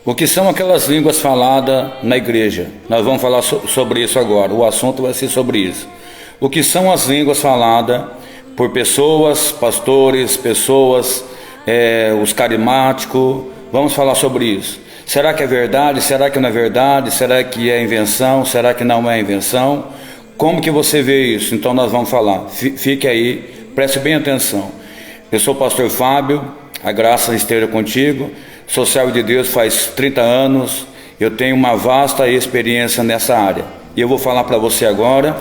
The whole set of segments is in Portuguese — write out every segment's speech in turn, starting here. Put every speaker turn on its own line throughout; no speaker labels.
O que são aquelas línguas faladas na igreja? Nós vamos falar sobre isso agora. O assunto vai ser sobre isso. O que são as línguas faladas por pessoas, pastores, os carismáticos? Vamos falar sobre isso. Será que é verdade? Será que não é verdade? Será que é invenção? Será que não é invenção? Como que você vê isso? Então nós vamos falar. Fique aí, preste bem atenção. Eu sou o pastor Fábio, a graça esteja contigo. Sou servo de Deus faz 30 anos. Eu tenho uma vasta experiência nessa área. E eu vou falar para você agora,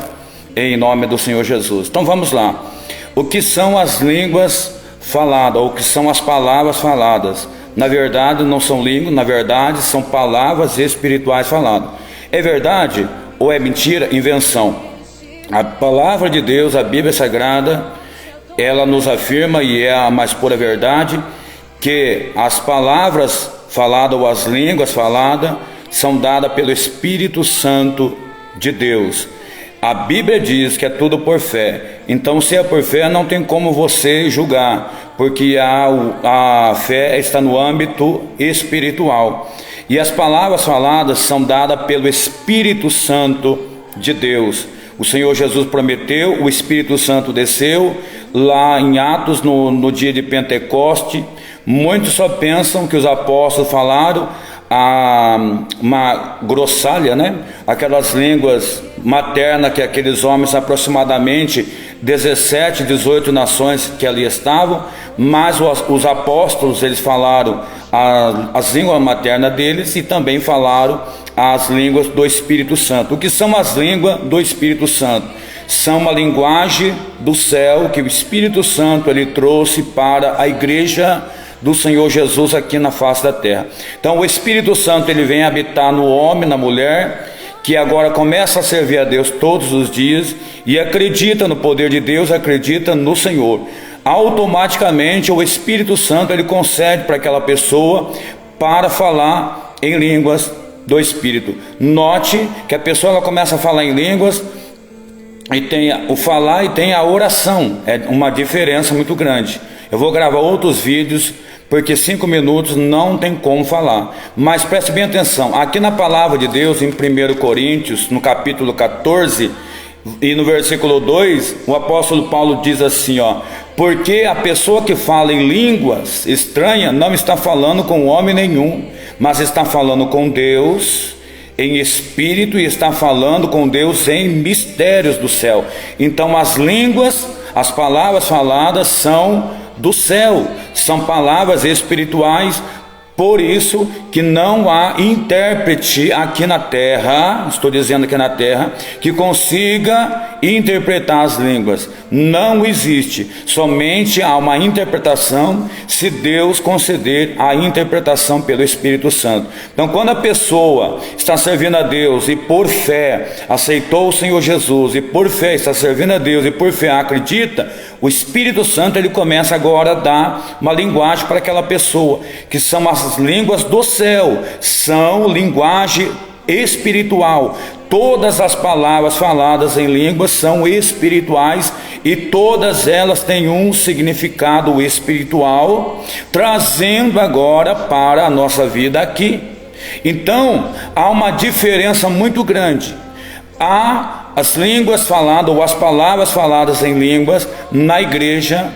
em nome do Senhor Jesus. Então vamos lá. O que são as línguas faladas? Ou o que são as palavras faladas? Na verdade não são línguas, na verdade são palavras espirituais faladas. É verdade ou é mentira? Invenção. A palavra de Deus, a Bíblia Sagrada, ela nos afirma, e é a mais pura verdade, que as palavras faladas ou as línguas faladas são dadas pelo Espírito Santo de Deus. A Bíblia diz que é tudo por fé. Então, se é por fé, não tem como você julgar, porque a fé está no âmbito espiritual. E as palavras faladas são dadas pelo Espírito Santo de Deus. O Senhor Jesus prometeu, o Espírito Santo desceu lá em Atos, no dia de Pentecoste. Muitos só pensam que os apóstolos falaram uma grossalha, né? Aquelas línguas maternas que aqueles homens, aproximadamente 17, 18 nações que ali estavam, mas os apóstolos, eles falaram as línguas maternas deles e também falaram as línguas do Espírito Santo. O que são as línguas do Espírito Santo? São uma linguagem do céu que o Espírito Santo ele trouxe para a igreja do Senhor Jesus aqui na face da terra. Então o Espírito Santo ele vem habitar no homem, na mulher, que agora começa a servir a Deus todos os dias e acredita no poder de Deus, acredita no Senhor. Automaticamente o Espírito Santo ele concede para aquela pessoa para falar em línguas do Espírito. Note que a pessoa ela começa a falar em línguas e tem o falar e tem a oração. É uma diferença muito grande. Eu vou gravar outros vídeos, porque 5 minutos não tem como falar. Mas preste bem atenção, aqui na palavra de Deus, em 1 Coríntios, no capítulo 14, e no versículo 2, o apóstolo Paulo diz assim, porque a pessoa que fala em línguas estranhas não está falando com homem nenhum, mas está falando com Deus em espírito, e está falando com Deus em mistérios do céu. Então as línguas, as palavras faladas são do céu, são palavras espirituais. Por isso que não há intérprete aqui na terra, estou dizendo aqui na terra, que consiga interpretar as línguas. Não existe. Somente há uma interpretação se Deus conceder a interpretação pelo Espírito Santo. Então quando a pessoa está servindo a Deus e por fé aceitou o Senhor Jesus, e por fé está servindo a Deus e por fé acredita, o Espírito Santo ele começa agora a dar uma linguagem para aquela pessoa, que são as línguas do céu, são linguagem espiritual. Todas as palavras faladas em línguas são espirituais e todas elas têm um significado espiritual, trazendo agora para a nossa vida aqui. Então há uma diferença muito grande. Há as línguas faladas ou as palavras faladas em línguas na igreja,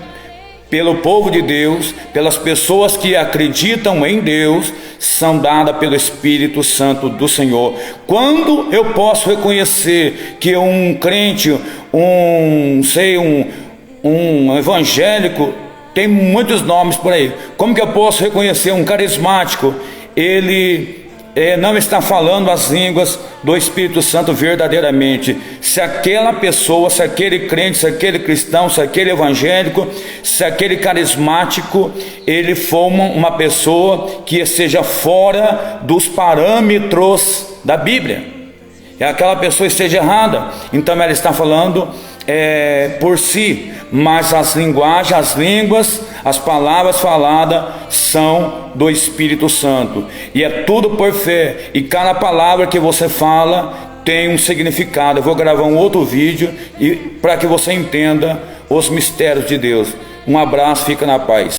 pelo povo de Deus, pelas pessoas que acreditam em Deus, são dadas pelo Espírito Santo do Senhor. Quando eu posso reconhecer que um crente, um evangélico, tem muitos nomes por aí, como que eu posso reconhecer um carismático? Ele não está falando as línguas do Espírito Santo verdadeiramente. Se aquela pessoa, se aquele crente, se aquele cristão, se aquele evangélico, se aquele carismático, ele for uma pessoa que esteja fora dos parâmetros da Bíblia, e aquela pessoa esteja errada, então ela está falando por si, mas as linguagens, as línguas, as palavras faladas são do Espírito Santo, e é tudo por fé, e cada palavra que você fala tem um significado. Eu vou gravar um outro vídeo para que você entenda os mistérios de Deus. Um abraço, fica na paz.